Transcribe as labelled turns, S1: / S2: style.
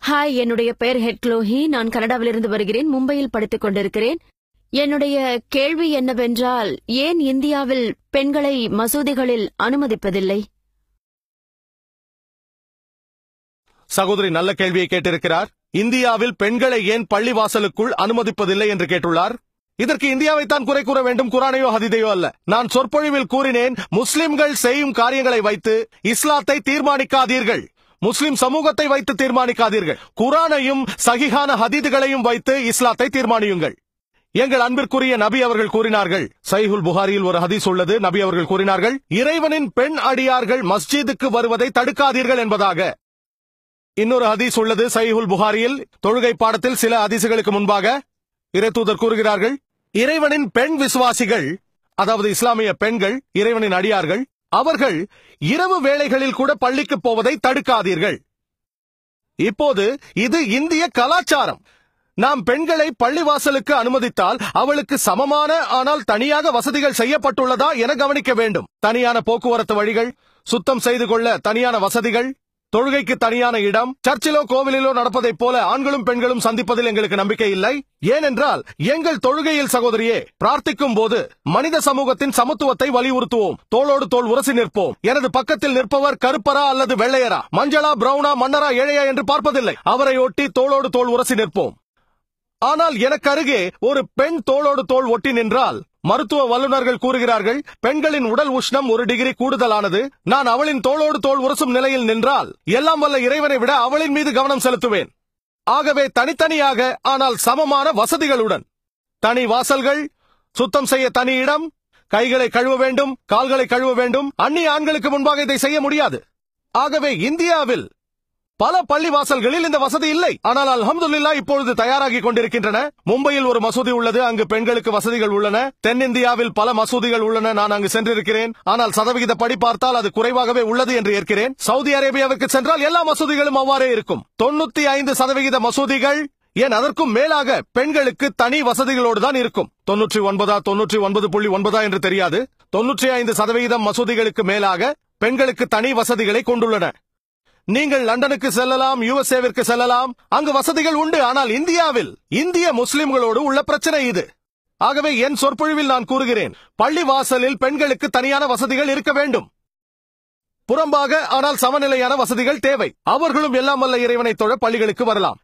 S1: Hi, என்னுடைய பெயர் ஹெட்க்ளோஹி. நான் கனடாவிலிருந்து வருகிறேன். மும்பையில் படித்துக் கொண்டிருக்கிறேன். என்னுடைய கேள்வி என்னவென்றால், ஏன் இந்தியாவில் பெண்களை மசூதிகளில் அனுமதிப்பதில்லை?
S2: சகோதரி நல்ல கேள்வியை கேட்டிருக்கிறார். இந்தியாவில் பெண்களை ஏன் பள்ளிவாசலுக்குள் அனுமதிப்பதில்லை என்று கேட்டுள்ளார். இதற்கு இந்தியாவைத்தான் குறை கூற வேண்டும், குரானையோ ஹதீதையோ அல்ல. நான் சொற்பொழிவில் கூறினேன், முஸ்லிம்கள் செய்யும் காரியங்களை வைத்து இஸ்லாத்தை தீர்மானிக்காதீர்கள், முஸ்லிம் சமூகத்தை வைத்து தீர்மானிக்காதீர்கள். குரானையும் சஹீஹான ஹதீதுகளையும் வைத்து இஸ்லாத்தை தீர்மானியுங்கள். எங்கள் அன்பிற்குரிய நபி அவர்கள் கூறினார்கள், சஹீஹுல் புகாரியில் ஒரு ஹதீஸ் உள்ளது. நபி அவர்கள் கூறினார்கள், இறைவனின் பெண் அடியார்கள் மஸ்ஜிதுக்கு வருவதை தடுக்காதீர்கள் என்பதாக. இன்னொரு ஹதீஸ் உள்ளது சஹீஹுல் புகாரியில். தொழுகை பாடத்தில் சில ஹதீசுகளுக்கு முன்பாக இறைத்தூதர் கூறுகிறார்கள், இறைவனின் பெண் விசுவாசிகள், அதாவது இஸ்லாமிய பெண்கள், இறைவனின் அடியார்கள், அவர்கள் இரவு வேளைகளில் கூட பள்ளிக்கு போவதை தடுக்காதீர்கள். இப்போது இது இந்திய கலாச்சாரம். நாம் பெண்களை பள்ளிவாசலுக்கு அனுமதித்தால் அவளுக்கு சமமான ஆனால் தனியாக வசதிகள் செய்யப்பட்டுள்ளதா என கவனிக்க வேண்டும். தனியான போக்குவரத்து வழிகள், சுத்தம் செய்து கொள்ள தனியான வசதிகள், தொழுகைக்கு தனியான இடம். சர்ச்சிலோ கோவிலிலோ நடப்பதைப் போல ஆண்களும் பெண்களும் சந்திப்பதில் எங்களுக்கு நம்பிக்கை இல்லை. ஏனென்றால் எங்கள் தொழுகையில் சகோதரியே பிரார்த்திக்கும் போது மனித சமூகத்தின் சமத்துவத்தை வலியுறுத்துவோம். தோளோடு தோள் உரசி நிற்போம். எனது பக்கத்தில் நிற்பவர் கருப்பரா அல்லது வெள்ளையரா, மஞ்சளா பிரவுனா, மன்னரா ஏழையா என்று பார்ப்பதில்லை. அவரை ஒட்டி தோளோடு தோள் உரசி நிற்போம். ஆனால் எனக்கு அருகே ஒரு பெண் தோளோடு தோள் ஒட்டி நின்றால், மருத்துவ வல்லுநர்கள் கூறுகிறார்கள், பெண்களின் உடல் உஷ்ணம் 1 டிகிரி கூடுதலானது. நான் அவளின் தோளோடு தோள் உரசும் நிலையில் நின்றால் எல்லாம் வல்ல இறைவனை விட அவளின் மீது கவனம் செலுத்துவேன். ஆகவே தனித்தனியாக ஆனால் சமமான வசதிகளுடன், தனி வாசல்கள், சுத்தம் செய்ய தனி இடம், கைகளை கழுவ வேண்டும், கால்களை கழுவ வேண்டும். அந்நிய ஆண்களுக்கு முன்பாக இதை செய்ய முடியாது. ஆகவே இந்தியாவில் பல பள்ளிவாசல்களில் இந்த வசதி இல்லை. ஆனால் அல்ஹம்துலில்லாஹ் இப்பொழுது தயாராகி கொண்டிருக்கின்றன. மும்பையில் ஒரு மசூதி உள்ளது, அங்கு பெண்களுக்கு வசதிகள் உள்ளன. தென்னிந்தியாவில் பல மசூதிகள் உள்ளன, நான் அங்கு சென்றிருக்கிறேன். ஆனால் சதவிகித படி பார்த்தால் அது குறைவாகவே உள்ளது என்று ஏற்கிறேன். சவுதி அரேபியாவுக்கு சென்றால் எல்லா மசூதிகளும் அவ்வாறே இருக்கும். 95% மசூதிகள், ஏன் அதற்கும் மேலாக பெண்களுக்கு தனி வசதிகளோடு தான் இருக்கும். 99 99.9 என்று தெரியாது. 95% மசூதிகளுக்கு மேலாக பெண்களுக்கு தனி வசதிகளை கொண்டுள்ளன. நீங்கள் லண்டனுக்கு செல்லலாம், யுஎஸ்ஏவிற்கு செல்லலாம், அங்கு வசதிகள் உண்டு. ஆனால் இந்தியாவில் இந்திய முஸ்லிம்களோடு உள்ள பிரச்சனை இது. ஆகவே என் சொற்பொழிவில் நான் கூறுகிறேன், பள்ளி வாசலில் பெண்களுக்கு தனியான வசதிகள் இருக்க வேண்டும். புறம்பாக ஆனால் சமநிலையான வசதிகள் தேவை. அவர்களும் எல்லாம் வல்ல இறைவனை தொழ பள்ளிகளுக்கு வரலாம்.